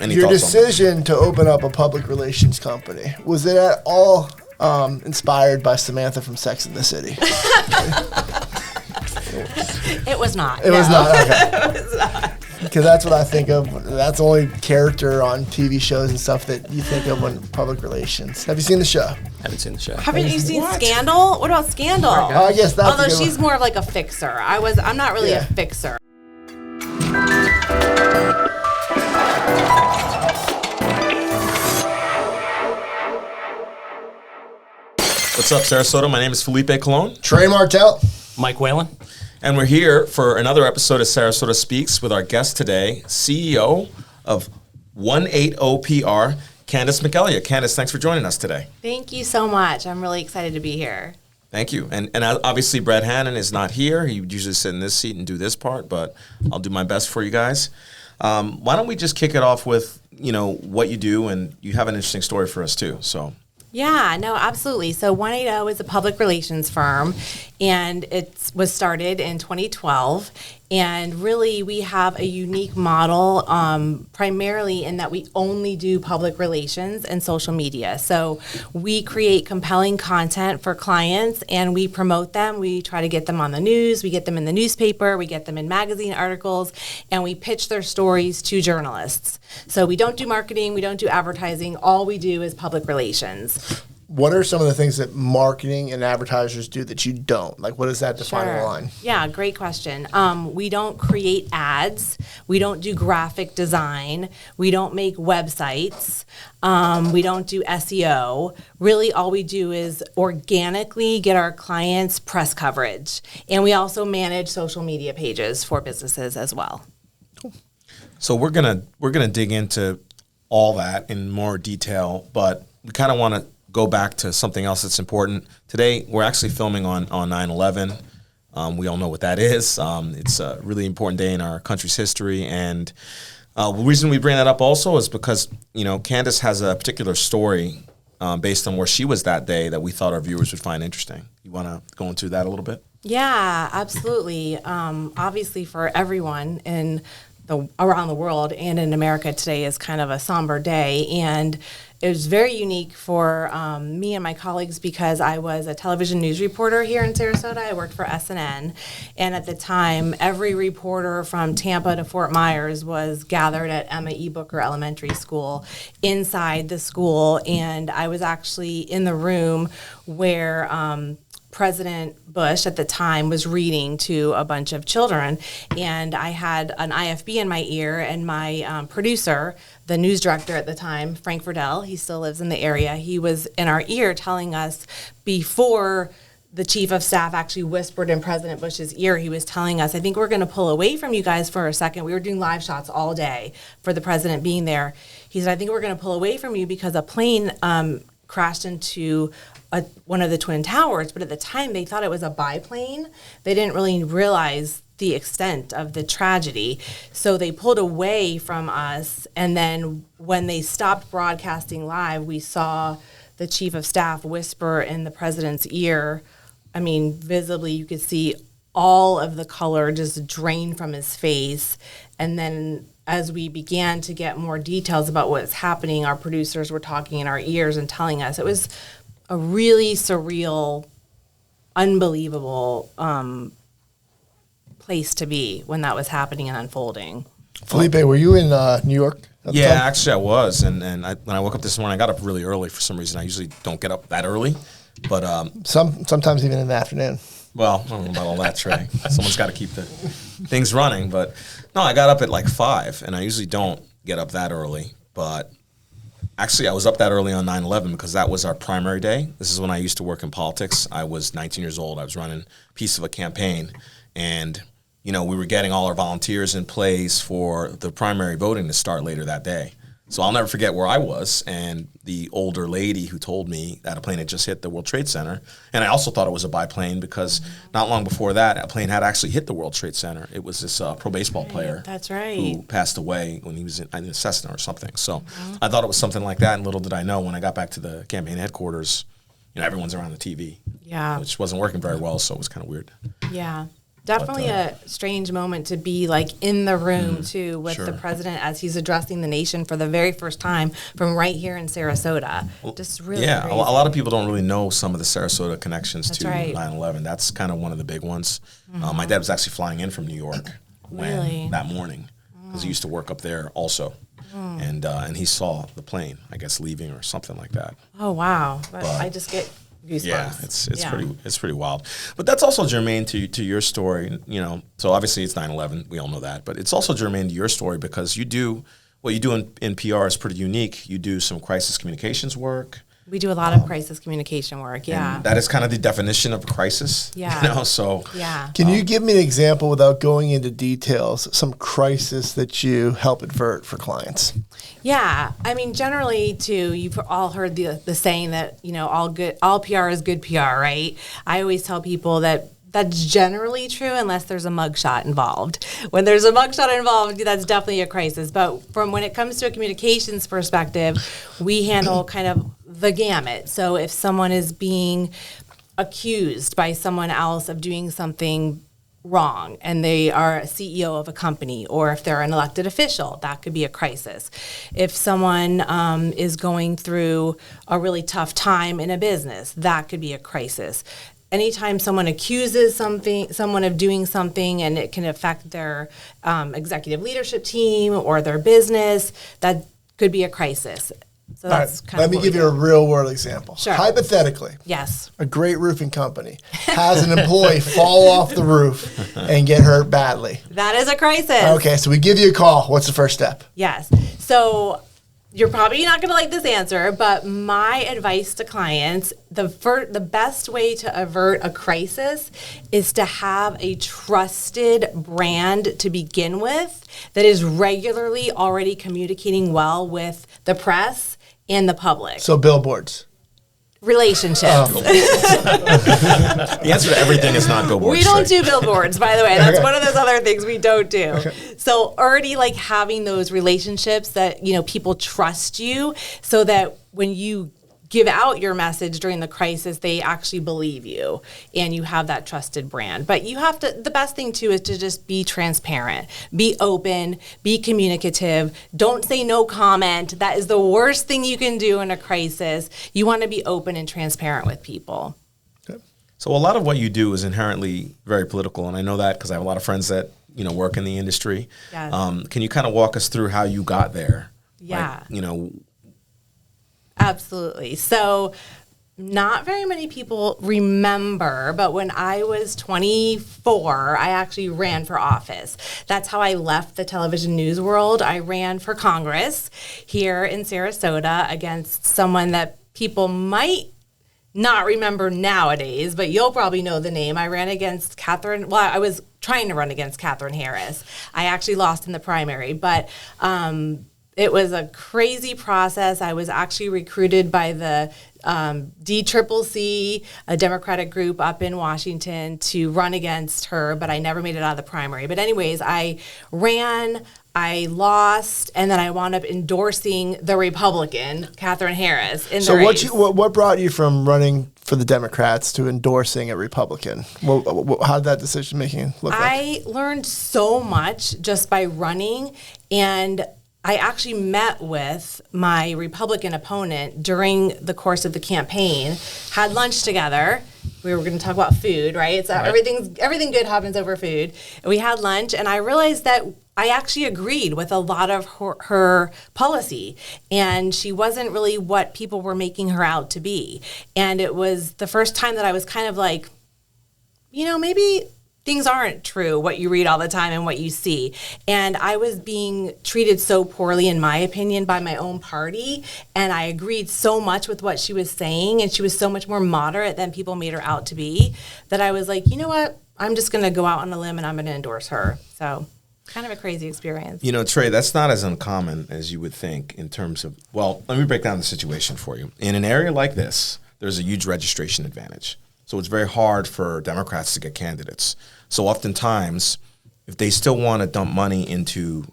Any Your thoughts on that? decision to open up a public relations company, was it at all inspired by Samantha from Sex and the City? It was not. It was not. Okay. It was not. Because that's what I think of. That's the only character on TV shows and stuff that you think of when public relations. Have you seen the show? Haven't seen the show. Haven't you seen Scandal? What about Scandal? Oh, I guess that's Although a good she's one. more of like a fixer. I'm not really Yeah. a fixer. What's up, Sarasota? My name is Felipe Colon, Trey Martell. Mike Whalen. and we're here for another episode of Sarasota SpeaX with our guest today, CEO of 180PR, Candice McElyea. Candice, thanks for joining us today. Thank you so much. I'm really excited to be here. Thank you. And obviously, Brad Hannon is not here. He would usually sit in this seat and do this part, but I'll do my best for you guys. Why don't we just kick it off with, what you do, and you have an interesting story for us, too. So. Yeah, no, absolutely. So 180 is a public relations firm, and it was started in 2012. And really, we have a unique model, primarily in that we only do public relations and social media. So we create compelling content for clients, and we promote them. We try to get them on the news. We get them in the newspaper. We get them in magazine articles, and we pitch their stories to journalists. So we don't do marketing. We don't do advertising. All we do is public relations. What are some of the things that marketing and advertisers do that you don't? Like, what is that defining line? Yeah, great question. We don't create ads. We don't do graphic design. We don't make websites. We don't do SEO. Really, all we do is organically get our clients press coverage. And we also manage social media pages for businesses as well. So we're gonna dig into all that in more detail, but we kind of want to go back to something else that's important. Today, we're actually filming on 9/11. We all know what that is. It's a really important day in our country's history, and the reason we bring that up also is because Candice has a particular story based on where she was that day that we thought our viewers would find interesting. You want to go into that a little bit? Yeah, absolutely. Obviously, for everyone around the world and in America, today is kind of a somber day, and it was very unique for me and my colleagues because I was a television news reporter here in Sarasota. I worked for SNN, and at the time, every reporter from Tampa to Fort Myers was gathered at Emma E. Booker Elementary School inside the school, and I was actually in the room where President Bush at the time was reading to a bunch of children, and I had an IFB in my ear, and my producer, the news director at the time, Frank Verdell, he still lives in the area, he was in our ear telling us before the chief of staff actually whispered in President Bush's ear, he was telling us, I think we're going to pull away from you guys for a second. We were doing live shots all day for the president being there. He said, I think we're going to pull away from you because a plane crashed into one of the Twin Towers, but at the time they thought it was a biplane. They didn't really realize the extent of the tragedy. So they pulled away from us, and then when they stopped broadcasting live, we saw the chief of staff whisper in the president's ear. I mean, visibly you could see all of the color just drain from his face. And then as we began to get more details about what's happening, our producers were talking in our ears and telling us. It was a really surreal, unbelievable place to be when that was happening and unfolding. Felipe, were you in New York at the Yeah, time? actually I was, and when I woke up this morning, I got up really early for some reason. I usually don't get up that early, but Sometimes even in the afternoon. well, I don't know about all that, Trey. Someone's got to keep the things running, but no, I got up at like 5, and I usually don't get up that early, but actually I was up that early on 9/11 because that was our primary day. This is when I used to work in politics. I was 19 years old. I was running a piece of a campaign, and we were getting all our volunteers in place for the primary voting to start later that day. So I'll never forget where I was and the older lady who told me that a plane had just hit the World Trade Center. And I also thought it was a biplane because not long before that, a plane had actually hit the World Trade Center. It was this pro baseball player. That's right. Who passed away when he was in a Cessna or something. So I thought it was something like that, and little did I know when I got back to the campaign headquarters, everyone's around the TV. Yeah. Which wasn't working very well, so it was kind of weird. Yeah. Definitely a strange moment to be like in the room too with the president as he's addressing the nation for the very first time from right here in Sarasota. Just really Yeah, a crazy. lot of people don't really know some of the Sarasota connections to right. 9/11. That's kind of one of the big ones. My dad was actually flying in from New York that morning because he used to work up there also. And he saw the plane, I guess, leaving or something like that. Oh wow! But I just get goosebumps. Yeah, it's pretty wild. But that's also germane to your story, you know. So obviously it's 9/11, we all know that, but it's also germane to your story because you do what you do in PR is pretty unique. You do some crisis communications work. We do a lot of crisis communication work. Yeah, And that is kind of the definition of a crisis. Yeah. You know, so yeah. Can you give me an example without going into details, some crisis that you help avert for clients? Yeah, I mean, generally, too, you've all heard the saying that, you know, all PR is good PR, right? I always tell people that that's generally true unless there's a mugshot involved. When there's a mugshot involved, that's definitely a crisis. But from when it comes to a communications perspective, we handle kind of the gamut. So if someone is being accused by someone else of doing something wrong and they are a CEO of a company, or if they're an elected official, that could be a crisis. If someone is going through a really tough time in a business, that could be a crisis. Anytime someone accuses someone of doing something and it can affect their executive leadership team or their business, that could be a crisis. So that's kind Let of me what give we you a do. real world example. Sure. Hypothetically, Yes. a great roofing company has an employee fall off the roof and get hurt badly. That is a crisis. Okay, so we give you a call. What's the first step? Yes. So you're probably not going to like this answer, but my advice to clients, the best way to avert a crisis is to have a trusted brand to begin with that is regularly already communicating well with the press and the public. So billboards. Relationships. the answer to everything is not billboards. We don't straight. do billboards, by the way. That's one of those other things we don't do. So already like having those relationships that, you know, people trust you so that when you give out your message during the crisis, they actually believe you and you have that trusted brand. But you have to, the best thing too is to just be transparent, be open, be communicative. Don't say no comment. That is the worst thing you can do in a crisis. You want to be open and transparent with people. So a lot of what you do is inherently very political, and I know that because I have a lot of friends that, you know, work in the industry. Yes. Can you kind of walk us through how you got there? Yeah. Like, you know, Absolutely. So not very many people remember, but when I was 24, I actually ran for office. That's how I left the television news world. I ran for Congress here in Sarasota against someone that people might not remember nowadays, but you'll probably know the name. I ran against I was trying to run against Katherine Harris. I actually lost in the primary, but it was a crazy process. I was actually recruited by the DCCC, a Democratic group up in Washington, to run against her, but I never made it out of the primary. But anyways, I ran, I lost, and then I wound up endorsing the Republican, Katherine Harris, in the race. So what brought you from running for the Democrats to endorsing a Republican? How did that decision making look like? I learned so much just by running, and I actually met with my Republican opponent during the course of the campaign, had lunch together. We were going to talk about food, right? So everything good happens over food. And we had lunch, and I realized that I actually agreed with a lot of her policy, and she wasn't really what people were making her out to be. And it was the first time that I was kind of like, you know, maybe things aren't true, what you read all the time and what you see. And I was being treated so poorly, in my opinion, by my own party. And I agreed so much with what she was saying. And she was so much more moderate than people made her out to be, that I was like, you know what? I'm just going to go out on a limb and I'm going to endorse her. So kind of a crazy experience. You know, Trey, that's not as uncommon as you would think in terms of, well, let me break down the situation for you. In an area like this, there's a huge registration advantage. So it's very hard for Democrats to get candidates. So oftentimes, if they still want to dump money into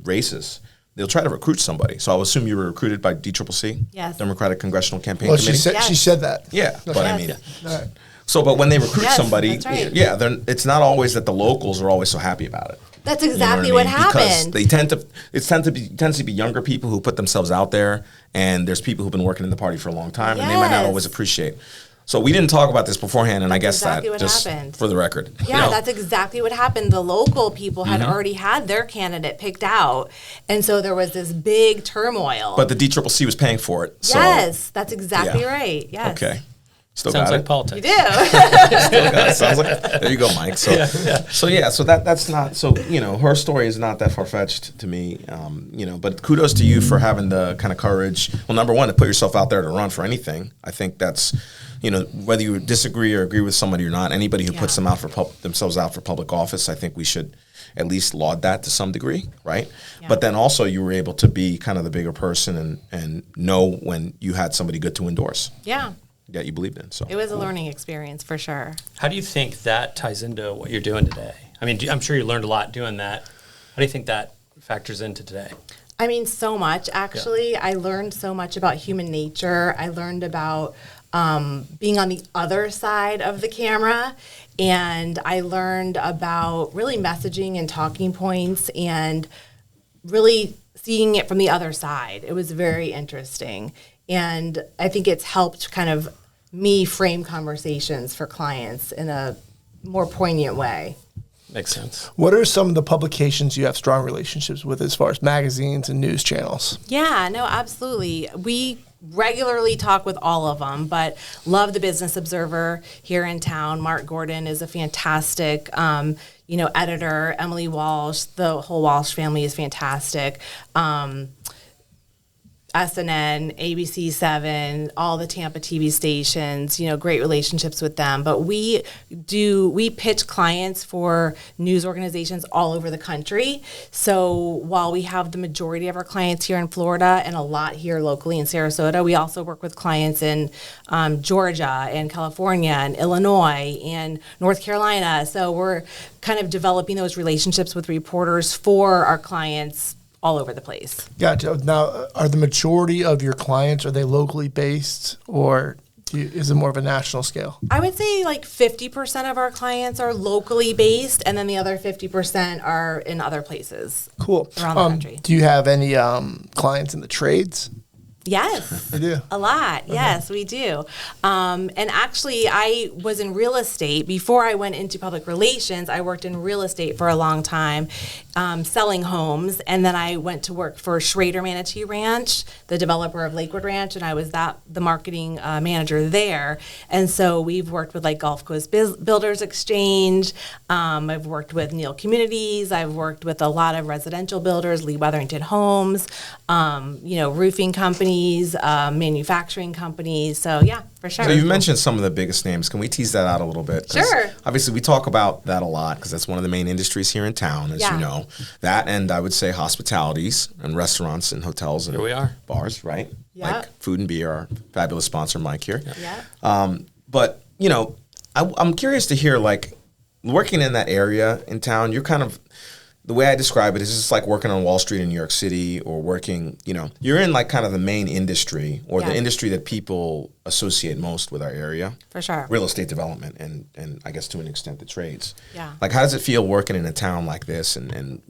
races, they'll try to recruit somebody. So I'll assume you were recruited by DCCC, Yes. Democratic Congressional Campaign Well, Committee. she said that. Yeah, but I mean, All right. So, but when they recruit Yes, somebody, that's right. yeah, it's not always that the locals are always so happy about it. That's You know exactly what what I mean? Because happened. they tends to be younger people who put themselves out there, and there's people who've been working in the party for a long time, and they might not Yes. always appreciate. So we didn't talk about this beforehand, and I guess exactly that what just happened. for the record. Yeah, that's exactly what happened. The local people had Mm-hmm. already had their candidate picked out, and so there was this big turmoil. But the DCCC was paying for it. So, yes, that's exactly yeah. right. Yes. Okay. Still Sounds got like it. You politics. do. Still got it. Sounds like there you go, Mike. So so that's not so her story is not that far fetched to me. But kudos to you for having the kind of courage. Well, number one, to put yourself out there to run for anything. I think that's whether you disagree or agree with somebody or not, anybody who puts themselves out for public office, I think we should at least laud that to some degree, right? Yeah. But then also you were able to be kind of the bigger person and know when you had somebody good to endorse Yeah, that you believed in. So it was a learning experience for sure. How do you think that ties into what you're doing today? I mean, I'm sure you learned a lot doing that. How do you think that factors into today? I mean, so much, actually. I learned so much about human nature. I learned about being on the other side of the camera. And I learned about really messaging and talking points and really seeing it from the other side. It was very interesting. And I think it's helped kind of me frame conversations for clients in a more poignant way. Makes sense. What are some of the publications you have strong relationships with as far as magazines and news channels? Yeah, no, absolutely. We regularly talk with all of them, but love the Business Observer here in town. Mark Gordon is a fantastic, editor. Emily Walsh, the whole Walsh family is fantastic. SNN, ABC7, all the Tampa TV stations, great relationships with them. But we pitch clients for news organizations all over the country. So while we have the majority of our clients here in Florida and a lot here locally in Sarasota, we also work with clients in Georgia and California and Illinois and North Carolina. So we're kind of developing those relationships with reporters for our clients all over the place. Gotcha. Now, are the majority of your clients, are they locally based, or is it more of a national scale? I would say like 50% of our clients are locally based, and then the other 50% are in other places. Cool. Around the country. Do you have any clients in the trades? Yes. I do. A lot. Yes, we do. And actually, I was in real estate. Before I went into public relations, I worked in real estate for a long time, selling homes. And then I went to work for Schrader Manatee Ranch, the developer of Lakewood Ranch, and I was the marketing manager there. And so we've worked with like Gulf Coast Builders Exchange. I've worked with Neal Communities. I've worked with a lot of residential builders, Lee Weatherington Homes, roofing companies, manufacturing companies. So yeah, for sure. So you mentioned some of the biggest names. Can we tease that out a little bit? 'Cause Sure. Obviously, we talk about that a lot because that's one of the main industries here in town, as Yeah. you know. That and I would say hospitalities and restaurants and hotels and Here we are. bars, right? Yeah. Like Food and Beer, our fabulous sponsor, Mike here. Yeah. But I'm curious to hear, like, working in that area in town. You're kind of the way I describe it is just like working on Wall Street in New York City or working, you're in like kind of the main industry or the Yeah. industry that people associate most with our area. For sure. Real estate development and I guess to an extent the trades. Yeah. Like how does it feel working in a town like this and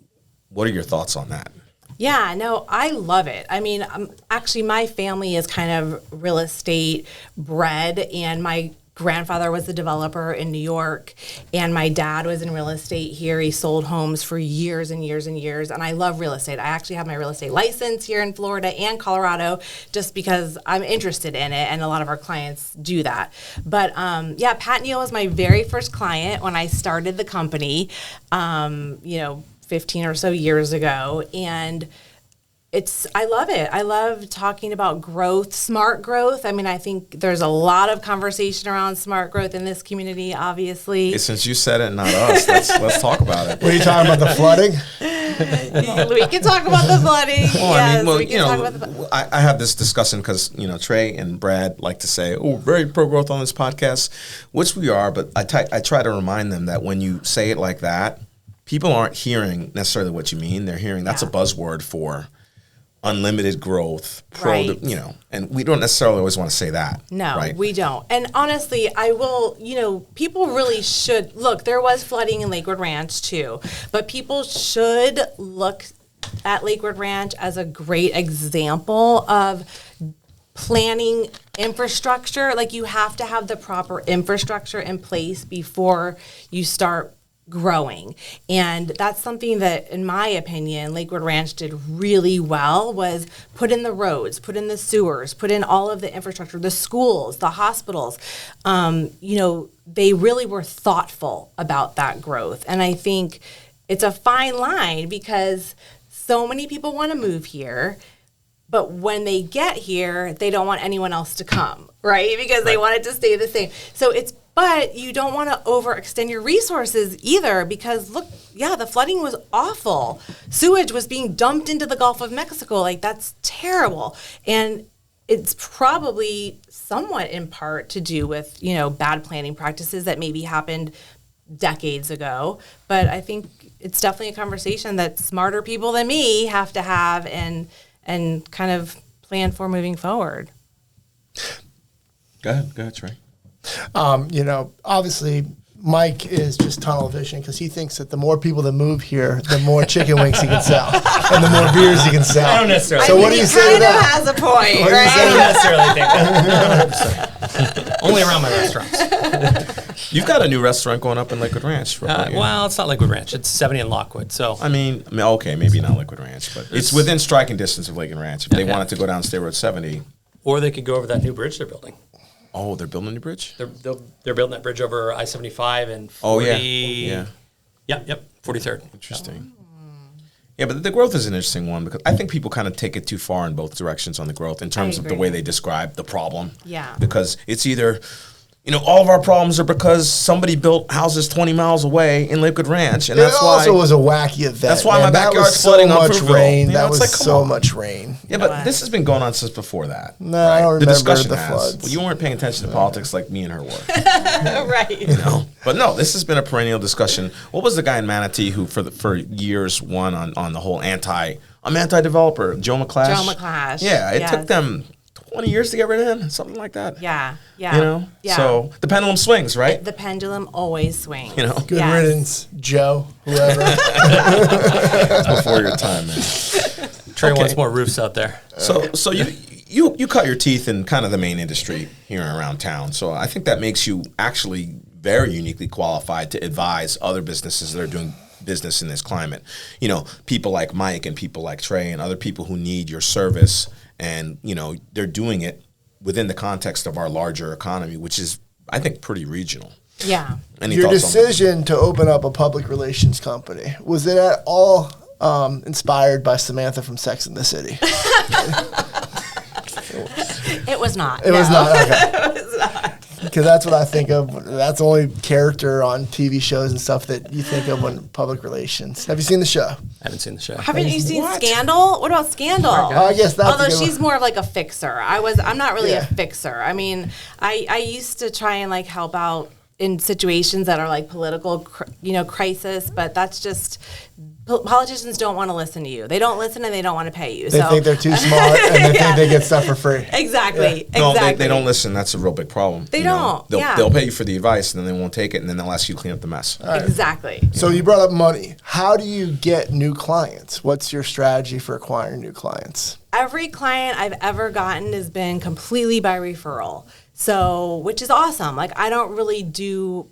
what are your thoughts on that? Yeah, no, I love it. I mean, actually, my family is kind of real estate bred, and my grandfather was a developer in New York, and my dad was in real estate here. He sold homes for years and years and years, and I love real estate. I actually have my real estate license here in Florida and Colorado just because I'm interested in it, and a lot of our clients do that. But Pat Neal was my very first client when I started the company, 15 or so years ago, and I love it. I love talking about growth, smart growth. I mean, I think there's a lot of conversation around smart growth in this community, obviously. Since you said it, not us, let's talk about it. What are you talking about, the flooding? We can talk about the flooding. Well, I have this discussion because, Trey and Brad like to say, very pro-growth on this podcast, which we are, but I try to remind them that when you say it like that, people aren't hearing necessarily what you mean. They're hearing that's a buzzword for unlimited growth, Right. and we don't necessarily always want to say that. No, right? we don't. And honestly, I will, people really should look, there was flooding in Lakewood Ranch too, but people should look at Lakewood Ranch as a great example of planning infrastructure. Like, you have to have the proper infrastructure in place before you start growing. And that's something that, in my opinion, Lakewood Ranch did really well, was put in the roads, put in the sewers, put in all of the infrastructure, the schools, the hospitals. They really were thoughtful about that growth. And I think it's a fine line, because so many people want to move here, but when they get here, they don't want anyone else to come, right? Because they want it to stay the same. But you don't want to overextend your resources either, because look, the flooding was awful. Sewage was being dumped into the Gulf of Mexico. Like, that's terrible. And it's probably somewhat in part to do with, bad planning practices that maybe happened decades ago. But I think it's definitely a conversation that smarter people than me have to have and kind of plan for moving forward. Go ahead, Trey. Obviously Mike is just tunnel vision, because he thinks that the more people that move here, the more chicken wings he can sell and the more beers he can sell. I don't necessarily. So what do you say to that? Has a point, What do you right? say I don't necessarily think that. 100%. Only around my restaurants. You've got a new restaurant going up in Lakewood Ranch. Right? Well, it's not Lakewood Ranch. It's 70 in Lockwood. So Okay, maybe not Lakewood Ranch, but it's within striking distance of Lakewood Ranch. If they wanted to go down State Road 70. Or they could go over that new bridge they're building. Oh, they're building a new bridge? They're building that bridge over I-75 and 40. Oh, yeah. Yep, 43rd. Interesting. Yeah, but the growth is an interesting one, because I think people kind of take it too far in both directions on the growth in terms of the way they describe the problem. Yeah. Because it's either, all of our problems are because somebody built houses 20 miles away in Lakewood Ranch, and that's why. It also was a wacky event. That's why my that backyard's was so flooding on much Fruitville. rain. You know, That it's was like, come so on. much rain. Yeah, but this has been going on since before that. No, I don't The remember discussion the has. floods. Well, you weren't paying attention to politics like me and her were. Right. But no, this has been a perennial discussion. What was the guy in Manatee who for years won on the whole I'm anti-developer, Joe McClash? Joe McClash. Yeah, it Yes. took them 20 years to get rid of him, something like that. Yeah. Yeah. So the pendulum swings, right? The pendulum always swings. Good Yes. riddance, Joe, whoever. It's before your time, man. Trey Okay. wants more roofs out there. So you cut your teeth in kind of the main industry here and around town. So I think that makes you actually very uniquely qualified to advise other businesses that are doing business in this climate. People like Mike and people like Trey and other people who need your service, and they're doing it within the context of our larger economy, which is, I think, pretty regional. Yeah. Any Your thoughts on that? decision to open up a public relations company, was it at all inspired by Samantha from Sex and the City? It was not. It was no. not. Okay. It was not. Because that's what I think of. That's the only character on TV shows and stuff that you think of when public relations. Have you seen the show? I haven't seen the show. Haven't you seen What? Scandal? What about Scandal? Oh, I guess that's a Although good she's one. more of like a fixer. I'm not really Yeah. a fixer. I mean, I used to try and like help out in situations that are like political, crisis, but that's just politicians don't want to listen to you. They don't listen and they don't want to pay you. They think they're too smart and they think they get stuff for free. Exactly. No, Exactly. they don't listen. That's a real big problem. They don't, yeah. They'll pay you for the advice, and then they won't take it, and then they'll ask you to clean up the mess. Exactly. So you brought up money. How do you get new clients? What's your strategy for acquiring new clients? Every client I've ever gotten has been completely by referral. So, which is awesome. Like, I don't really do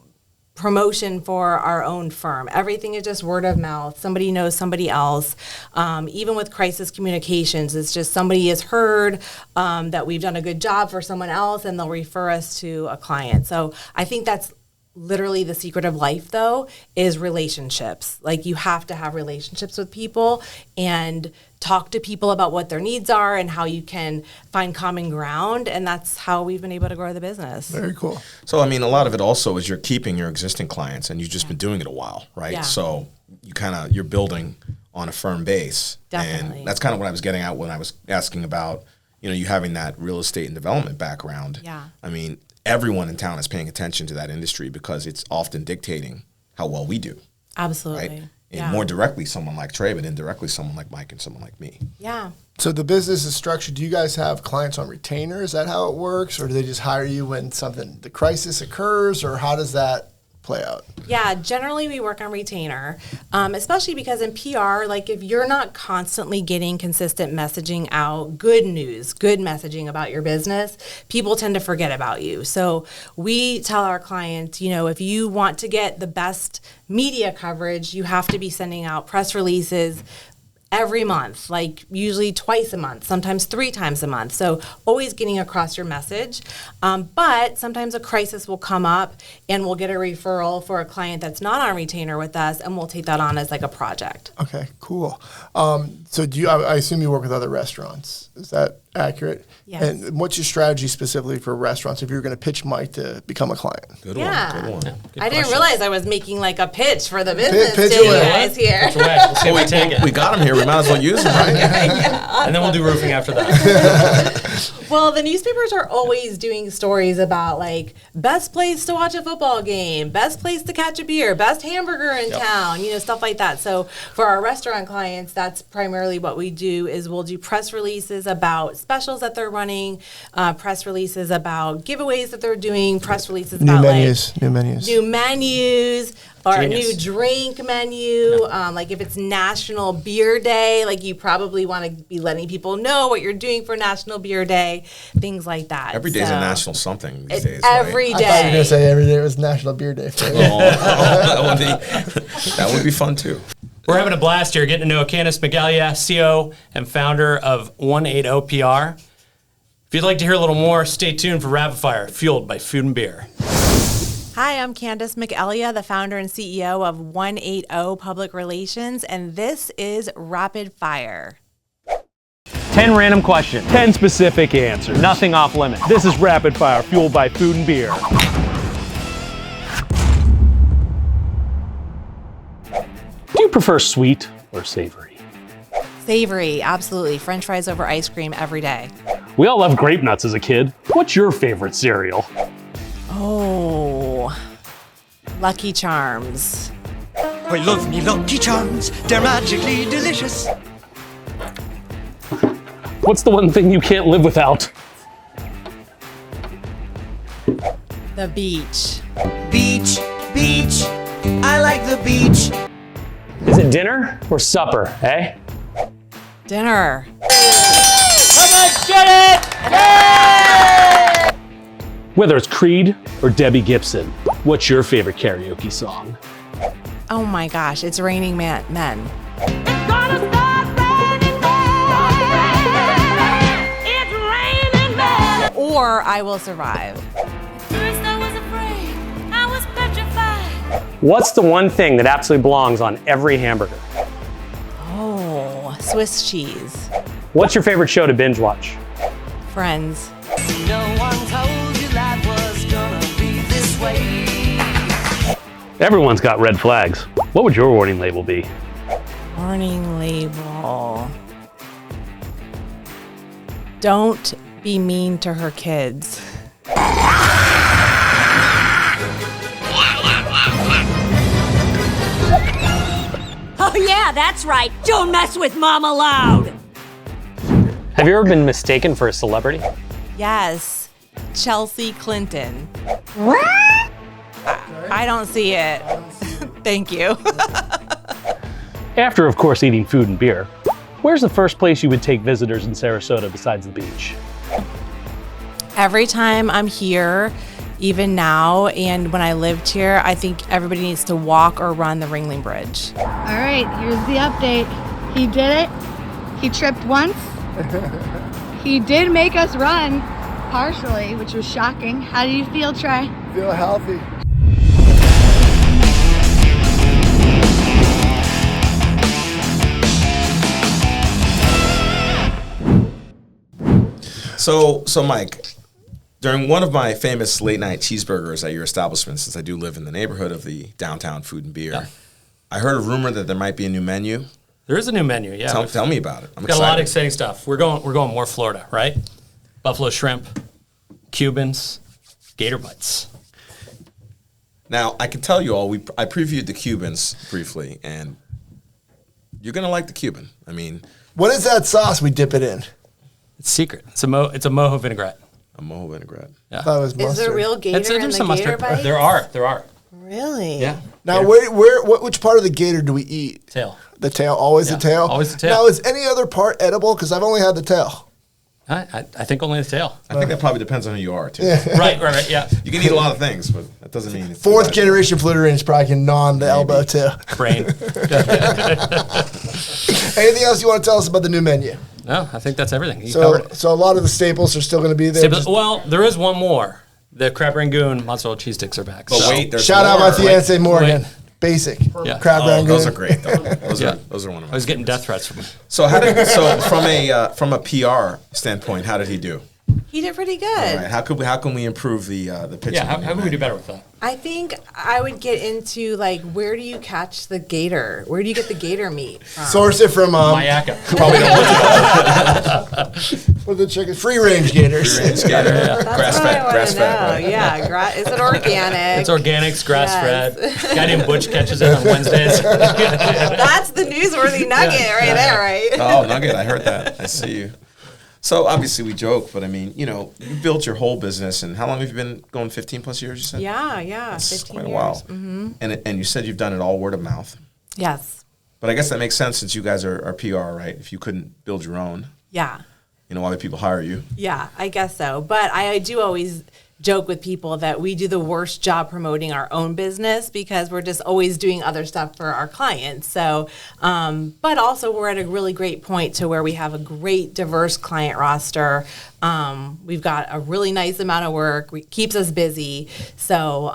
promotion for our own firm. Everything is just word of mouth. Somebody knows somebody else. Even with crisis communications, it's just somebody has heard that we've done a good job for someone else, and they'll refer us to a client. So I think that's literally the secret of life, though, is relationships. Like, you have to have relationships with people and talk to people about what their needs are and how you can find common ground. And that's how we've been able to grow the business. Very cool. So, I mean, a lot of it also is you're keeping your existing clients, and you've just been doing it a while, right? Yeah. So you're building on a firm base. Definitely. And that's kind of what I was getting at when I was asking about, you having that real estate and development background. Yeah. I mean, everyone in town is paying attention to that industry because it's often dictating how well we do. Absolutely. Right? And more directly someone like Trey, but indirectly someone like Mike and someone like me. Yeah. So the business is structured. Do you guys have clients on retainer? Is that how it works? Or do they just hire you when the crisis occurs? Or how does that play out? Yeah, generally we work on retainer, especially because in PR, like if you're not constantly getting consistent messaging out, good news, good messaging about your business, people tend to forget about you. So we tell our clients, if you want to get the best media coverage, you have to be sending out press releases every month, like usually twice a month, sometimes 3 times a month. So always getting across your message. But sometimes a crisis will come up and we'll get a referral for a client that's not on retainer with us, and we'll take that on as like a project. Okay, cool. So I assume you work with other restaurants. Is that accurate? Yes. And what's your strategy specifically for restaurants if you're going to pitch Mike to become a client? Good Yeah. one. I didn't realize I was making like a pitch for the business pitch to you away. guys here. That's right. We'll see if we take it. We got him here. We might as well use him, right? And then we'll do roofing after that. Well, the newspapers are always doing stories about like best place to watch a football game, best place to catch a beer, best hamburger in town, stuff like that. So for our restaurant clients, that's primarily what we do is we'll do press releases about specials that they're running, press releases about giveaways that they're doing, press releases about New menus. Or Genius. a new drink menu. Like if it's National Beer Day, like you probably want to be letting people know what you're doing for National Beer Day, things like that. Every day's a national something these days, every right? day. I thought you were going to say every day was National Beer Day for you. That would be fun too. We're having a blast here, getting to know Candice McElyea, CEO and founder of 180 PR. If you'd like to hear a little more, stay tuned for Rapid Fire, fueled by food and beer. Hi, I'm Candice McElyea, the founder and CEO of 180 Public Relations, and this is Rapid Fire. 10 random questions, 10 specific answers, nothing off limits. This is Rapid Fire, fueled by food and beer. Do you prefer sweet or savory? Savory, absolutely. French fries over ice cream every day. We all loved grape nuts as a kid. What's your favorite cereal? Oh, Lucky Charms. I love me Lucky Charms, they're magically delicious. What's the one thing you can't live without? The beach. Beach, beach, I like the beach. Is it dinner or supper, eh? Dinner. Whether it's Creed or Debbie Gibson, what's your favorite karaoke song? Oh my gosh, it's Raining Men. Or I Will Survive. First I was afraid, I was petrified. What's the one thing that absolutely belongs on every hamburger? Oh, Swiss cheese. What's your favorite show to binge watch? Friends. No one told you life was gonna be this way. Everyone's got red flags. What would your warning label be? Warning label. Don't be mean to her kids. Oh yeah, that's right. Don't mess with Mama Loud. Have you ever been mistaken for a celebrity? Yes, Chelsea Clinton. I don't see it. Thank you. After, of course, eating food and beer, where's the first place you would take visitors in Sarasota besides the beach? Every time I'm here, even now, and when I lived here, I think everybody needs to walk or run the Ringling Bridge. All right, here's the update. He did it. He tripped once. He did make us run, partially, which was shocking. How do you feel, Trey? Feel healthy. So Mike, during one of my famous late night cheeseburgers at your establishment, since I do live in the neighborhood of the downtown food and beer, I heard a rumor that there might be a new menu. There is a new menu, yeah. Tell me about it. I'm We've got excited. a lot of exciting stuff. We're going more Florida, right? Buffalo shrimp, Cubans, gator bites. Now, I can tell you all, I previewed the Cubans briefly, and You're gonna like the Cuban. I mean, What is that sauce we dip it in? It's secret. It's a mojo vinaigrette. a mojo vinaigrette. I thought it was mustard. Is there real gator in There's the some gator mustard. bites? There are. Really? Yeah. Now, Gator. which part of the gator do we eat? Tail. The tail, always Yeah, the tail. always the tail. Now, is any other part edible? Because I've only had the tail. I think only the tail. I think that probably depends on who you are too. Right. Yeah. You can eat a lot of things, but that doesn't mean it's Fourth generation Floridians probably can gnaw on the elbow too. Brain. Anything else you want to tell us about the new menu? No, I think that's everything. You covered it. So a lot of the staples are still going to be there. Staples- well, there is one more. The crab rangoon mozzarella cheese sticks are back. But So- wait, there's Shout out more. my fiance Morgan. Wait. Basic. Yeah. Crab rangoon. Those are great though. Those Yeah. are one of I my. was getting death threats from him. So from a PR standpoint, how did he do? He did pretty good. All right, how can we improve the pitch? Yeah, how can we do better with that? I think I would get into like, where do you catch the gator? Where do you get the gator meat from? Source it from Mayaka. Probably don't what are the chicken? Free range gators. That's grass what I fed, want grass to fed. know. Right? Yeah, is it organic? It's organics, grass Yes. fed. Guy named Butch catches it on Wednesdays. That's the newsworthy nugget right there, right? Oh, Nugget, I heard that. I see you. So obviously we joke, but I mean, you built your whole business, and how long have you been going? 15 plus years, you said? Yeah, That's 15 quite a years. while. And you said you've done it all word of mouth. Yes. But I guess that makes sense since you guys are PR, right? If you couldn't build your own, Yeah. why would people hire you? Yeah, I guess so. But I do always joke with people that we do the worst job promoting our own business because we're just always doing other stuff for our clients. So, but also we're at a really great point to where we have a great diverse client roster. We've got a really nice amount of work. It keeps us busy. So,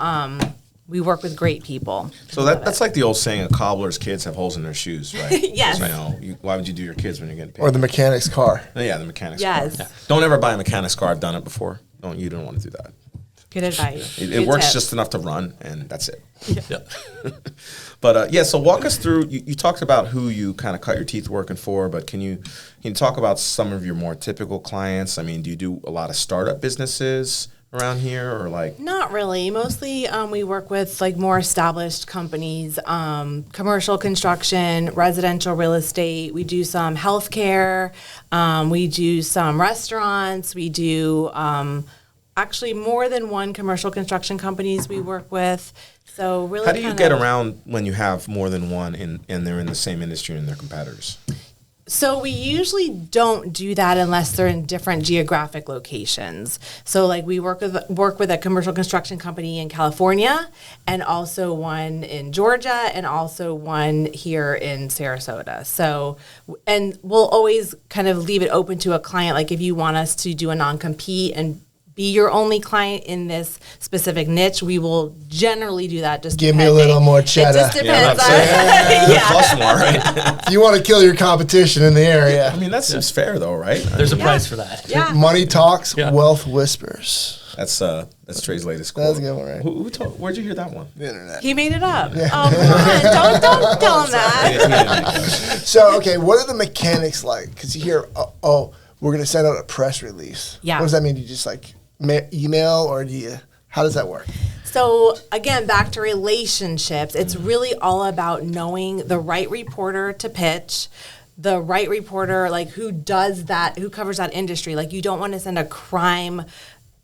we work with great people. So that's like the old saying, a cobbler's kids have holes in their shoes, right? Yes. Why would you do your kids when you're getting paid? Or the mechanic's car. Yeah, the mechanic's Yes. car. Yeah. Don't ever buy a mechanic's car. I've done it before. You don't want to do that. Good advice. It Good works tips. just enough to run, and that's it. Yeah. But so walk us through. You talked about who you kind of cut your teeth working for, but can you talk about some of your more typical clients? I mean, do you do a lot of startup businesses around here, or like? Not really. Mostly, we work with like more established companies, commercial construction, residential real estate. We do some healthcare. We do some restaurants. We do actually more than one commercial construction companies we work with. So really, How do you get around when you have more than one and they're in the same industry and they're competitors? So we usually don't do that unless they're in different geographic locations. So like we work with a commercial construction company in California, and also one in Georgia, and also one here in Sarasota. So, and we'll always kind of leave it open to a client. Like if you want us to do a non-compete and be your only client in this specific niche, we will generally do that. Just Give me a little more cheddar. It just depends on Plus more, right? If you want to kill your competition in the area. I mean, that seems fair, though, right? There's a price for that. Yeah. Money talks, Yeah. wealth whispers. That's Trey's latest quote. That's a good one, right? Where'd you hear that one? The internet. He made it up. Oh, come on. Don't tell him that. So, okay, what are the mechanics like? Because you hear, we're going to send out a press release. Yeah. What does that mean? Do you just like email, or how does that work? So again, back to relationships, it's really all about knowing the right reporter to pitch, the right reporter, like who does that, who covers that industry. Like you don't want to send a crime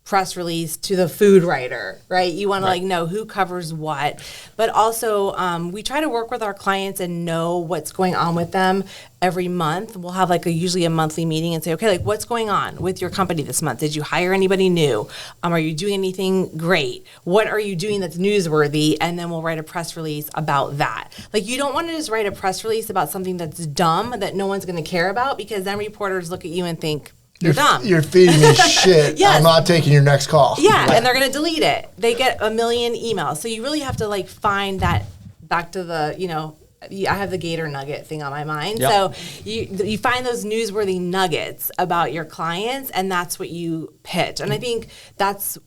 press release to the food writer, right? You want to like know who covers what. But also we try to work with our clients and know what's going on with them every month. We'll have like usually a monthly meeting and say, okay, like what's going on with your company this month? Did you hire anybody new? Are you doing anything great? What are you doing that's newsworthy? And then we'll write a press release about that. Like you don't want to just write a press release about something that's dumb that no one's going to care about, because then reporters look at you and think, you're dumb. You're feeding me shit. Yes. I'm not taking your next call. Yeah, and they're going to delete it. They get a million emails. So you really have to like find that back to the, I have the gator nugget thing on my mind. Yep. So you find those newsworthy nuggets about your clients, and that's what you pitch. And I think that's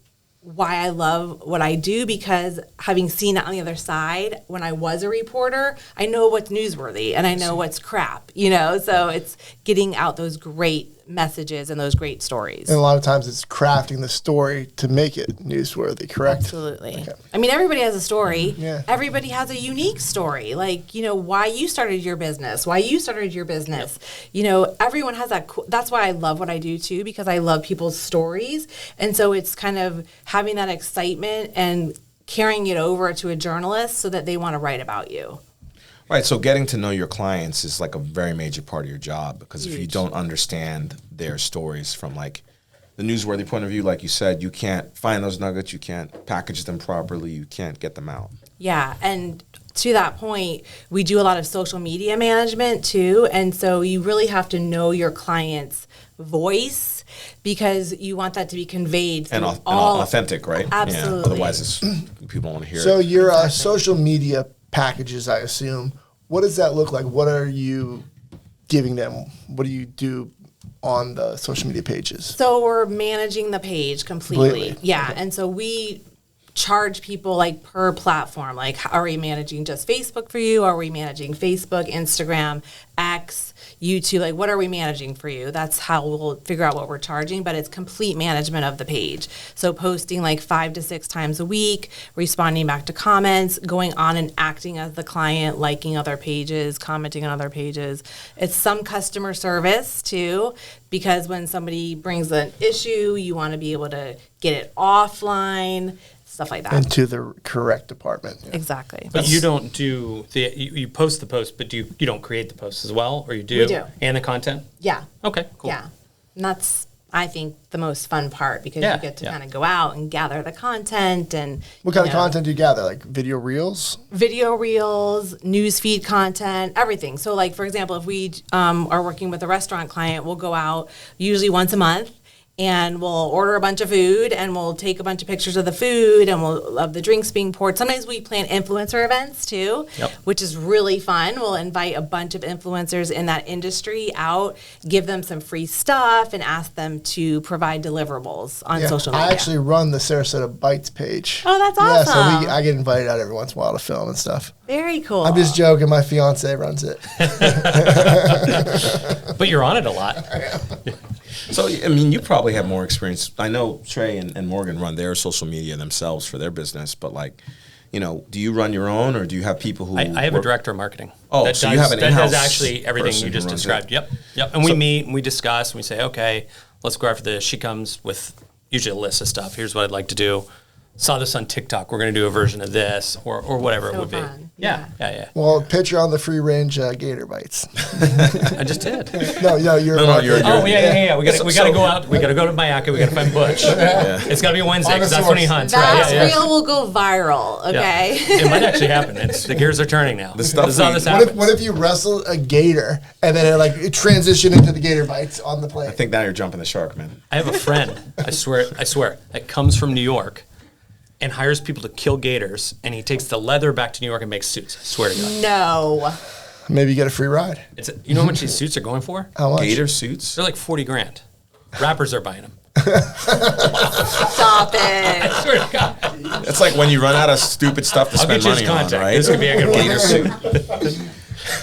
why I love what I do, because having seen it on the other side when I was a reporter, I know what's newsworthy and I know what's crap, so it's getting out those great messages and those great stories. And a lot of times it's crafting the story to make it newsworthy, correct? Absolutely. Okay. I mean, everybody has a story. Yeah. Everybody has a unique story. Like, why you started your business, everyone has that. That's why I love what I do too, because I love people's stories. And so it's kind of having that excitement and carrying it over to a journalist so that they want to write about you. Right, so getting to know your clients is like a very major part of your job, because if you don't understand their stories from like the newsworthy point of view, like you said, you can't find those nuggets, you can't package them properly, you can't get them out. Yeah, and to that point, we do a lot of social media management too, and so you really have to know your client's voice because you want that to be conveyed And through authentic, right? Absolutely. Yeah, otherwise, people don't want to hear So it. your social media packages, I assume, what does that look like? What are you giving them? What do you do on the social media pages? So we're managing the page completely. Completely. Yeah, and so we charge people like per platform. Like, are we managing just Facebook for you? Are we managing Facebook, Instagram, X, YouTube? Like, what are we managing for you? That's how we'll figure out what we're charging, but it's complete management of the page. So posting like 5 to 6 times a week, responding back to comments, going on and acting as the client, liking other pages, commenting on other pages. It's some customer service too, because when somebody brings an issue, you want to be able to get it offline, stuff like that. Into the correct department. Yeah. Exactly. But you don't do you post the post, but you don't create the posts as well, or you do? We do. And the content? Yeah. Okay, cool. Yeah. And that's, I think, the most fun part because Yeah, you get to yeah. kind of go out and gather the content and What kind of content do you gather? Like video reels? video reels, news feed content, everything. So like, for example, if we are working with a restaurant client, we'll go out usually once a month and we'll order a bunch of food and we'll take a bunch of pictures of the food and of the drinks being poured. Sometimes we plan influencer events too, Yep. which is really fun. We'll invite a bunch of influencers in that industry out, give them some free stuff and ask them to provide deliverables on Yeah, social media. I actually run the Sarasota Bites page. Oh, that's Yeah, so awesome. I get invited out every once in a while to film and stuff. Very cool. I'm just joking. My fiance runs it. But you're on it a lot. So, I mean, you probably have more experience. I know Trey and Morgan run their social media themselves for their business, but like, do you run your own or do you have people who I have a work- director of marketing. Oh, that so does, you have an that in-house does actually everything person you who just runs described. it. Yep. And we meet and we discuss and we say, okay, let's go after this. She comes with usually a list of stuff. Here's what I'd like to do. Saw this on TikTok. We're going to do a version of this or whatever it So would fun. be. Yeah. Well, picture on the free range gator bites. I just did. No, you're you're- Oh yeah. We got to So- go out. We got to go to Mayaka. We got to find Butch. It's got to be Wednesday because that's when he hunts. That Right? reel will go viral, okay? It might actually happen. The gears are turning now. The stuff This is how we- this What happens. if you wrestle a gator and then it transitioned into the gator bites on the plate? I think now you're jumping the shark, man. I have a friend. I swear, that comes from New York. And hires people to kill gators, and he takes the leather back to New York and makes suits. I swear to God. No. Maybe you get a free ride. You know how much these suits are going for? How much? Gator suits? They're like $40,000. Rappers are buying them. Stop it. I swear to God. It's like when you run out of stupid stuff to I'll spend get you his money on, contact. right? This could be a good one. Gator suit.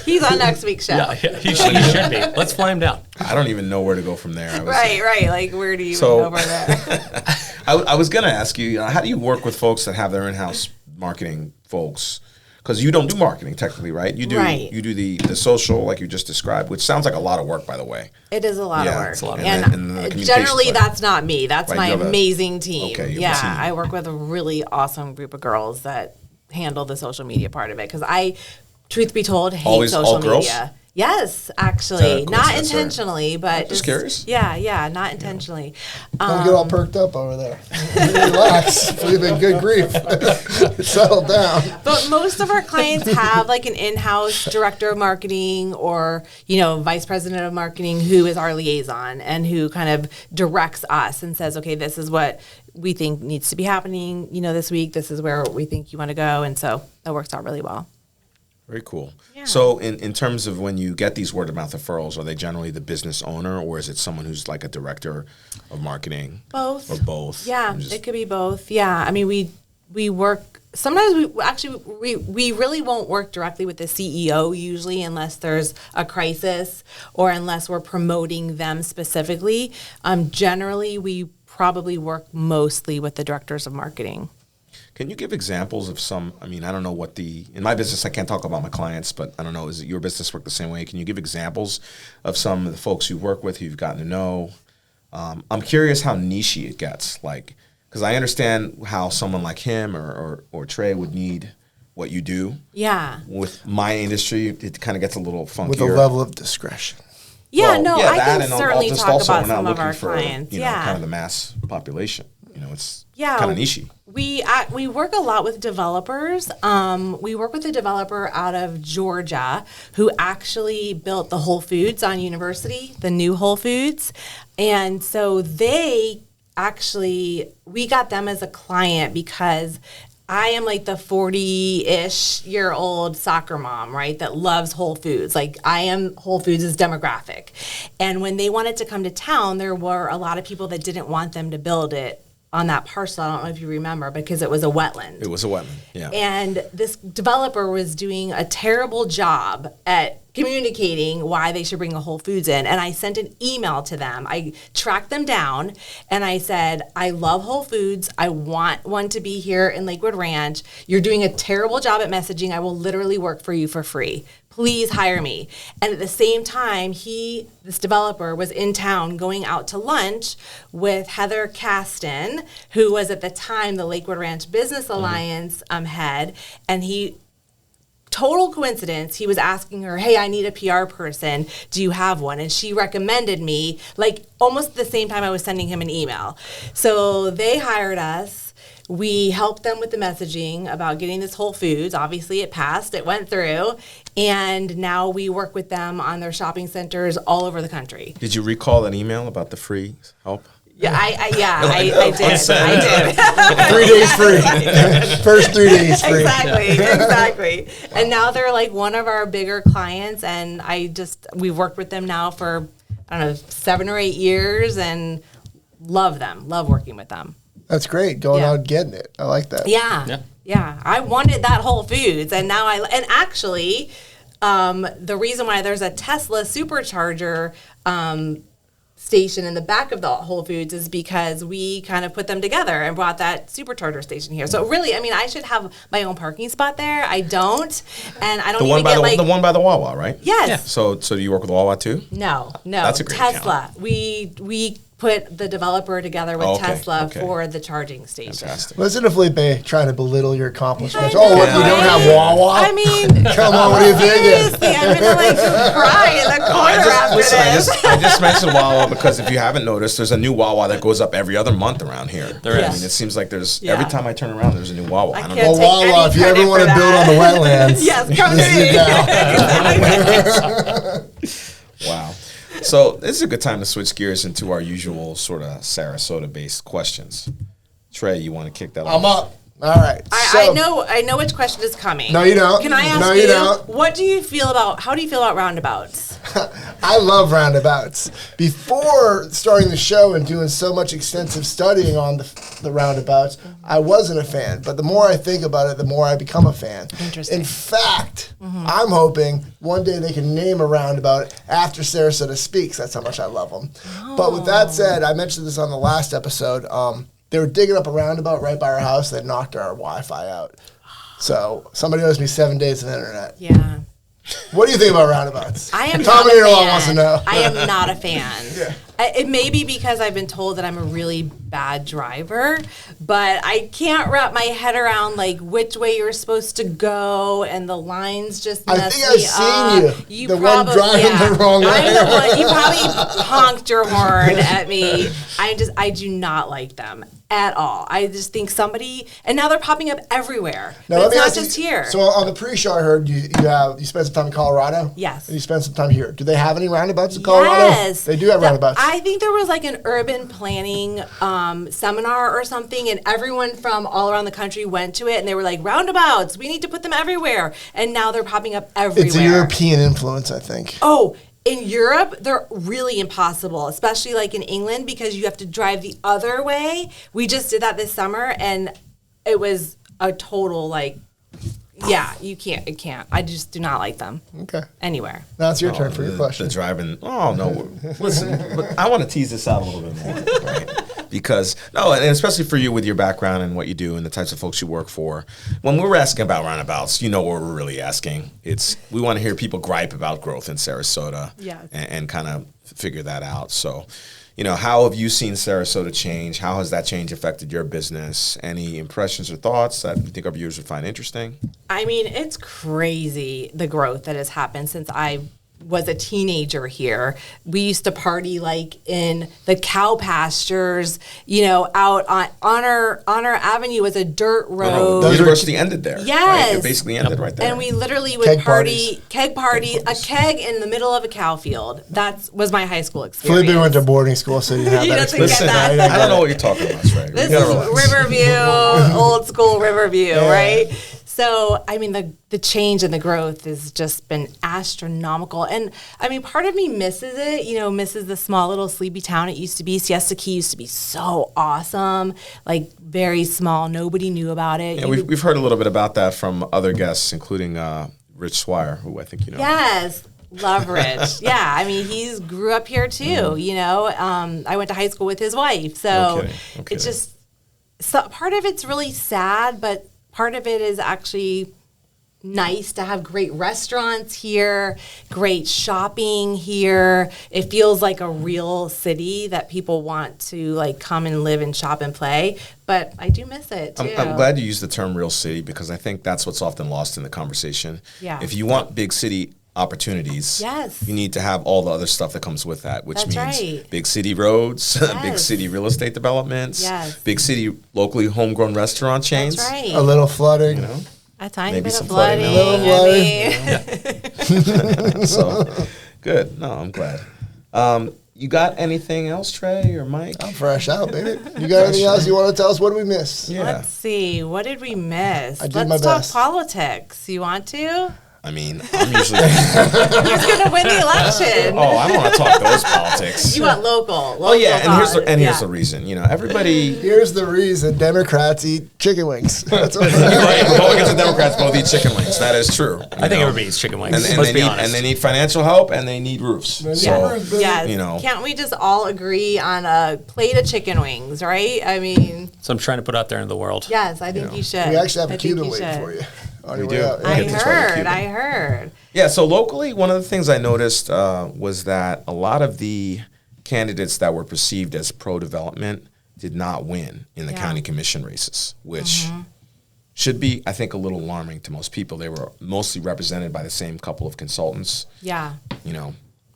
He's on next week's show. Yeah, he should be. Let's fly him down. I don't even know where to go from there. Right. Like, where do you So- go from there? I was going to ask you, how do you work with folks that have their in-house marketing folks? Because you don't do marketing technically, right? You do. Right. You do the social, like you just described, which sounds like a lot of work, by the way. It is a lot Yeah, of work. it's a lot of and work. And the communications generally, part. that's not me. That's Right, my you have a- amazing team. Okay, you have a Yeah, team. I work with a really awesome group of girls that handle the social media part of it. Because I, truth be told, hate Always social all girls? media. Yes, actually. Not coincidence, or- intentionally, but Just curious. Yeah, not intentionally. Don't get all perked up over there. Relax. We've been good grief. Settle down. But most of our clients have like an in-house director of marketing or, vice president of marketing who is our liaison and who kind of directs us and says, okay, this is what we think needs to be happening, this week. This is where we think you want to go. And so that works out really well. Very cool. Yeah. So in terms of when you get these word-of-mouth referrals, are they generally the business owner or is it someone who's like a director of marketing? Both. Or both? Yeah, I'm just- it could be both. Yeah, I mean, we work sometimes we really won't work directly with the CEO usually unless there's a crisis or unless we're promoting them specifically. Generally, we probably work mostly with the directors of marketing. Can you give examples of some, I mean, I don't know what in my business, I can't talk about my clients, but I don't know, is it your business work the same way? Can you give examples of some of the folks you work with who you've gotten to know? I'm curious how niche-y it gets, like, because I understand how someone like him or Trey would need what you do. Yeah. With my industry, it kind of gets a little funkier. With a level of discretion. Yeah, Well, no, yeah, I that, can and certainly just talk also about we're not some of looking our for, clients. you know, Yeah. kind of the mass population. You know, it's Yeah, kind of niche-y. we work a lot with developers. We work with a developer out of Georgia who actually built the Whole Foods on University, the new Whole Foods. And so we got them as a client because I am like the 40-ish year old soccer mom, right, that loves Whole Foods. Like I am Whole Foods' demographic. And when they wanted to come to town, there were a lot of people that didn't want them to build it on that parcel. I don't know if you remember, because it was a wetland. It was a wetland, yeah. And this developer was doing a terrible job at communicating why they should bring a Whole Foods in. And I sent an email to them. I tracked them down and I said, I love Whole Foods. I want one to be here in Lakewood Ranch. You're doing a terrible job at messaging. I will literally work for you for free. Please hire me. And at the same time, this developer was in town going out to lunch with Heather Caston, who was at the time the Lakewood Ranch Business Alliance head. And total coincidence, he was asking her, hey, I need a PR person. Do you have one? And she recommended me, like almost at the same time I was sending him an email. So they hired us. We helped them with the messaging about getting this Whole Foods. Obviously, it passed. It went through. And now we work with them on their shopping centers all over the country. Did you recall that email about the free help? Yeah, I did. I did. 3 days free. First 3 days free. Exactly. And now they're like one of our bigger clients, and we've worked with them now for, I don't know, 7 or 8 years, and love them. Love working with them. That's great. Going out and getting it. I like that. Yeah. I wanted that Whole Foods, and now and actually, the reason why there's a Tesla supercharger station in the back of the Whole Foods is because we kind of put them together and brought that supercharger station here. So really, I mean, I should have my own parking spot there. I don't, and I don't even get like the one by the Wawa, right? Yes. Yeah. So do you work with Wawa too? No. That's a great Tesla. account. We put the developer together with Tesla for the charging station. Fantastic. Listen to Felipe trying to belittle your accomplishments. I know, What, you don't have Wawa? I mean, Come on, what are you thinking? seriously, I'm gonna like cry in the corner after this. I just mentioned Wawa because if you haven't noticed, there's a new Wawa that goes up every other month around here. There is. I mean, it seems like there's every time I turn around, there's a new Wawa. I don't can't know. Well, take Wawa, any if you ever credit want to for build on that. the wetlands, Yes, come to me. Wow. So this is a good time to switch gears into our usual sort of Sarasota-based questions. Trey, you want to kick that off? I'm up. All right. I know which question is coming. No, you don't. Can I ask No, you, you don't. how do you feel about roundabouts? I love roundabouts. Before starting the show and doing so much extensive studying on the roundabouts, I wasn't a fan. But the more I think about it, the more I become a fan. Interesting. In fact, I'm hoping one day they can name a roundabout after Sarasota SpeaX. That's how much I love them. But with that said, I mentioned this on the last episode. They were digging up a roundabout right by our house. They knocked our Wi-Fi out. So somebody owes me 7 days of internet. Yeah. What do you think about roundabouts? I am Tom not a in your law fan. wants to know. I am not a fan. Yeah. It may be because I've been told that I'm a really bad driver, but I can't wrap my head around like which way you're supposed to go, and the lines just mess I think me I've up. seen you. The one driving the wrong way. I'm the one. You probably honked your horn at me. I do not like them at all. I just think and now they're popping up everywhere. Now, But let it's me not ask you, just here. So on the pre-show, I heard you spent some time in Colorado. Yes. And you spent some time here. Do they have any roundabouts in Colorado? Yes. They do have roundabouts. I think there was like an urban planning seminar or something, and everyone from all around the country went to it, and they were like, roundabouts, we need to put them everywhere. And now they're popping up everywhere. It's a European influence, I think. Oh, in Europe, they're really impossible, especially like in England, because you have to drive the other way. We just did that this summer, and it was a total like, yeah, you can't. It can't. I just do not like them. Okay. Anywhere. Now it's your turn for your question. The driving. Oh no! Listen, but I want to tease this out a little bit more, right? Because and especially for you with your background and what you do and the types of folks you work for. When we're asking about roundabouts, you know what we're really asking. We want to hear people gripe about growth in Sarasota, and kind of figure that out. So, how have you seen Sarasota change? How has that change affected your business? Any impressions or thoughts that you think our viewers would find interesting? I mean, it's crazy the growth that has happened since I was a teenager here. We used to party like in the cow pastures, out on Honor Avenue was a dirt road. The university ended there. Yes. Right? It basically ended right there. And we literally would keg party, a keg in the middle of a cow field. That was my high school experience. Felipe went to boarding school, so you have that experience. Listen, I don't know what you're talking about, Trey. This is Riverview, old school Riverview, right? So, I mean, the change and the growth has just been astronomical. And, I mean, part of me misses it, misses the small little sleepy town it used to be. Siesta Key used to be so awesome, like very small. Nobody knew about it. Yeah, we've heard a little bit about that from other guests, including Rich Swire, who I think you know. Yes. Love Rich. Yeah, I mean, he grew up here too, I went to high school with his wife. So it's just, part of it's really sad, but part of it is actually nice to have great restaurants here, great shopping here. It feels like a real city that people want to like come and live and shop and play. But I do miss it too. I'm glad you used the term real city because I think that's what's often lost in the conversation. Yeah. If you want big city opportunities, you need to have all the other stuff that comes with that, which means big city roads, big city real estate developments, big city locally homegrown restaurant chains. That's right. A little flooding. A tiny Maybe bit some of flooding. So, good. No, I'm glad. You got anything else, Trey or Mike? I'm fresh out, baby. You got anything else you want to tell us? What did we miss? Yeah. Let's see. What did we miss? I did Let's my talk best. politics. You want to? I mean, I'm usually. Who's going to win the election? I don't want to talk those politics. You want local. Oh yeah, and here's the reason. Everybody. Here's the reason Democrats eat chicken wings. That's what Right, Republicans and Democrats both eat chicken wings. That is true. I think everybody eats chicken wings. And they need financial help and they need roofs. So Can't we just all agree on a plate of chicken wings, right? I mean. So I'm trying to put out there into the world. Yes, I think you should. We actually have a Cuban wing for you. We do. I heard. Yeah, so locally, one of the things I noticed was that a lot of the candidates that were perceived as pro-development did not win in the county commission races, which should be, I think, a little alarming to most people. They were mostly represented by the same couple of consultants. Yeah.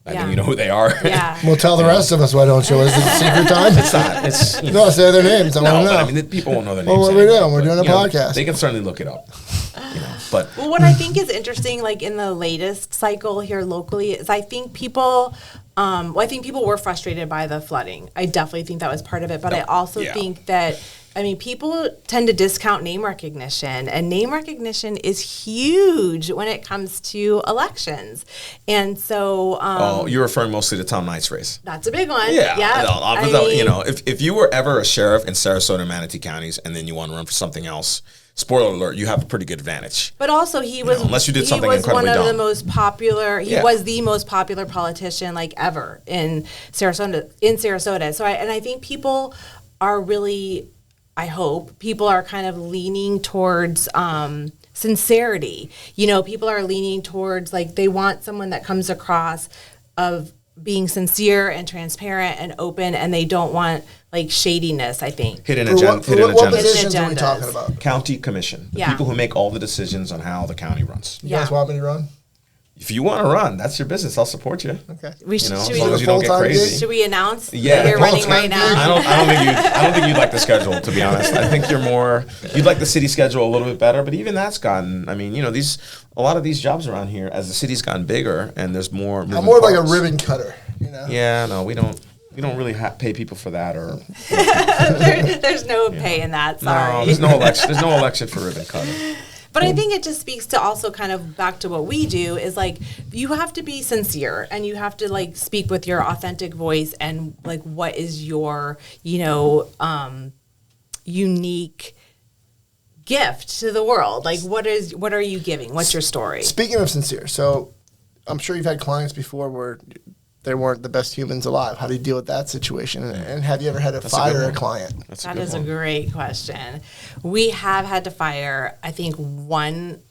I think you know who they are. Yeah. Well, tell the rest of us why don't you? Is it a secret time? It's not. It's, no, say their names. I want to know. But I mean, people won't know their names. Well, what are we doing? We're doing a podcast. They can certainly look it up. But what I think is interesting, like in the latest cycle here locally, is I think people were frustrated by the flooding. I definitely think that was part of it. But I also think that, people tend to discount name recognition, and name recognition is huge when it comes to elections. And so, you're referring mostly to Tom Knight's race. That's a big one. Yeah. Yeah. If you were ever a sheriff in Sarasota and Manatee counties, and then you want to run for something else, spoiler alert, you have a pretty good advantage. But also, unless you did something incredibly one of dumb. the most popular. He was the most popular politician ever in Sarasota. So I think people are really. I hope people are kind of leaning towards sincerity. People are leaning towards they want someone that comes across of being sincere and transparent and open, and they don't want shadiness. I think hidden agendas. What positions are we talking about? County commission, the people who make all the decisions on how the county runs. You guys want me to run? If you want to run, that's your business. I'll support you. Okay. As long as you don't get crazy. Should we announce that you're well, running right now? I don't think you'd like the schedule, to be honest. I think you'd like the city schedule a little bit better, but even that's gotten, a lot of these jobs around here, as the city's gotten bigger and there's more. I'm more like a ribbon cutter, Yeah, no, we don't really pay people for that, or there's no pay in that. Sorry. No, there's no election. There's no election for ribbon cutting. But I think it just speaks to also kind of back to what we do is you have to be sincere and you have to speak with your authentic voice and what is your unique gift to the world? Like, what are you giving? What's your story? Speaking of sincere, so I'm sure you've had clients before where they weren't the best humans alive. How do you deal with that situation? And have you ever had to fire a client? That is a great question. We have had to fire, I think, one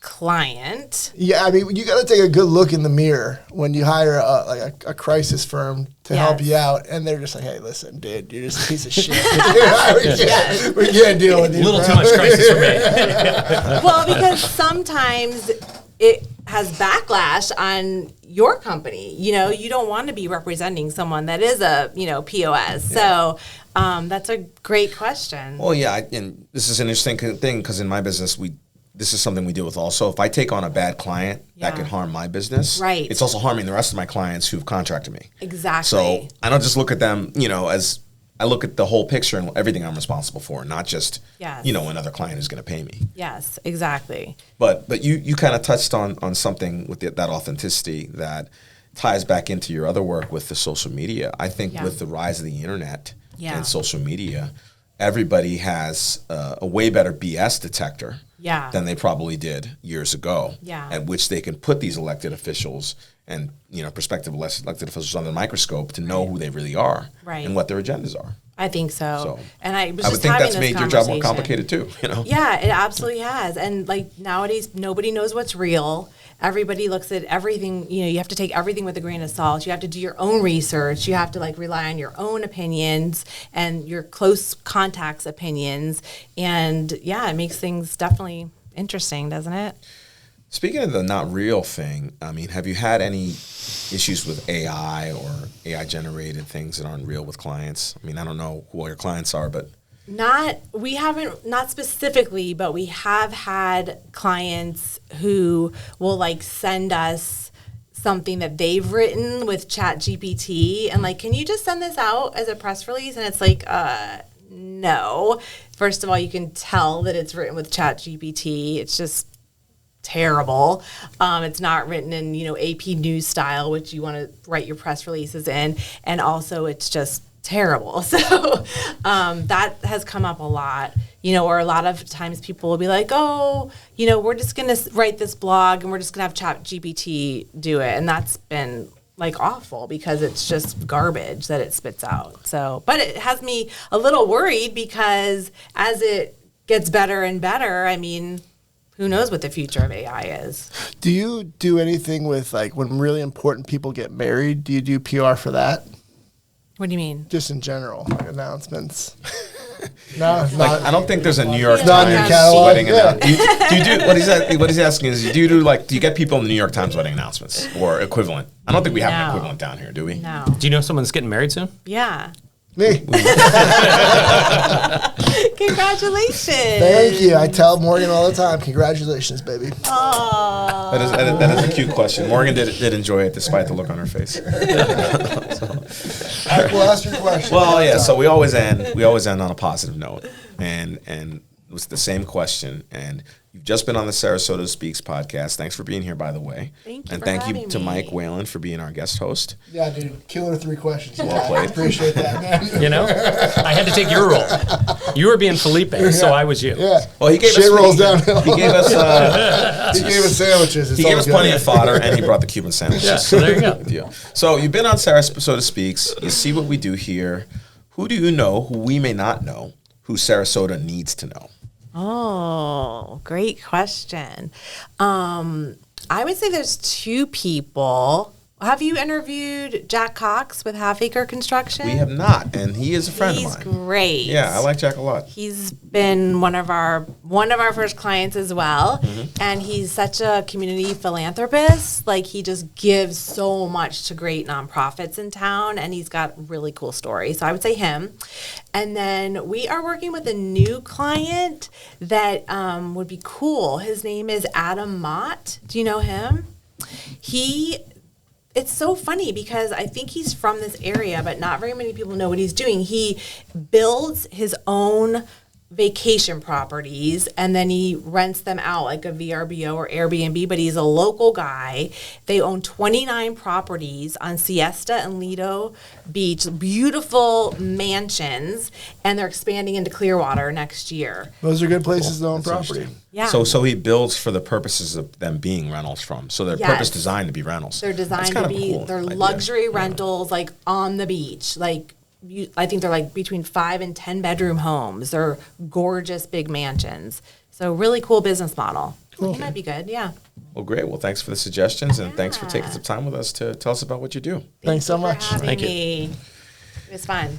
client. Yeah, I mean, you got to take a good look in the mirror when you hire a crisis firm to help you out, and they're just like, "Hey, listen, dude, you're just a piece of shit. we can't deal with you." A little too much crisis for me. Well, because sometimes it has backlash on your company. You know, you don't want to be representing someone that is a POS. So that's a great question. Well, yeah, and this is an interesting thing because in my business, this is something we deal with also. If I take on a bad client, that could harm my business. Right. It's also harming the rest of my clients who've contracted me. Exactly. So I don't just look at them, as I look at the whole picture and everything I'm responsible for, not just, another client who's going to pay me. Yes, exactly. But you kind of touched on something with that authenticity that ties back into your other work with the social media. I think with the rise of the internet and social media, everybody has a way better BS detector than they probably did years ago, at which they can put these elected officials and prospective elected officials under the microscope to know who they really are and what their agendas are. I think so. And I was I just would think having that's this made your job more complicated too. Yeah, it absolutely has. And like nowadays, nobody knows what's real. Everybody looks at everything. You have to take everything with a grain of salt. You have to do your own research. You have to rely on your own opinions and your close contacts' opinions. And it makes things definitely interesting, doesn't it? Speaking of the not real thing, I mean, have you had any issues with AI or AI generated things that aren't real with clients? I mean, I don't know who all your clients are, but not specifically, but we have had clients who will send us something that they've written with ChatGPT and can you just send this out as a press release? And it's no. First of all, you can tell that it's written with ChatGPT. It's just terrible. It's not written in, AP News style, which you want to write your press releases in. And also it's just terrible. So that has come up a lot, or a lot of times people will be like, oh, we're just going to write this blog and we're just going to have ChatGPT do it. And that's been awful because it's just garbage that it spits out. So, but it has me a little worried because as it gets better and better, I mean, who knows what the future of AI is? Do you do anything with when really important people get married? Do you do PR for that? What do you mean? Just in general, announcements. No, I don't think there's a New York not in your Times catalog. wedding announcement. Do you do what he's asking is do you get people in the New York Times wedding announcements or equivalent? I don't think we have an equivalent down here, do we? No. Do you know someone that's getting married soon? Yeah. Me. Congratulations. Thank you. I tell Morgan all the time, congratulations, baby. Aww. That is a cute question. Morgan did enjoy it despite the look on her face. We'll ask your question. Well, yeah, so we always end on a positive note. And it was the same question. And you've just been on the Sarasota SpeaX podcast. Thanks for being here, by the way. Thank you and for thank having you to me. Mike Whalen for being our guest host. Yeah, dude. Killer 3 questions. Well played. Appreciate that, man. I had to take your role. You were being Felipe, so I was you. Yeah. Well, he gave Shit us rolls downhill. He gave us He gave us sandwiches. he gave us plenty of fodder, and he brought the Cuban sandwiches. Yeah, so there you go. Good deal. So you've been on Sarasota SpeaX. You see what we do here. Who do you know who we may not know who Sarasota needs to know? Oh, great question. I would say there's 2 people. Have you interviewed Jack Cox with Half Acre Construction? We have not, and he is a friend He's of mine. great. Yeah, I like Jack a lot. He's been one of our first clients as well, and he's such a community philanthropist. He just gives so much to great nonprofits in town, and he's got really cool stories. So I would say him. And then we are working with a new client that would be cool. His name is Adam Mott. Do you know him? It's so funny because I think he's from this area, but not very many people know what he's doing. He builds his own vacation properties, and then he rents them out like a VRBO or Airbnb, but he's a local guy. They own 29 properties on Siesta and Lido Beach, beautiful mansions, and they're expanding into Clearwater next year. Those are good places to own That's property. interesting. Yeah. So he builds for the purposes of them being rentals from. So they're Yes. purpose designed to be rentals. They're That's designed kind to of a be, cool they're idea. luxury rentals, like on the beach. Like, I think they're like between 5 and 10 bedroom homes. They're gorgeous big mansions. So really cool business model. Cool. It might be good, yeah. Well, great. Well, thanks for the suggestions, and thanks for taking some time with us to tell us about what you do. Thanks so you much. for having Thank you. me. It was fun.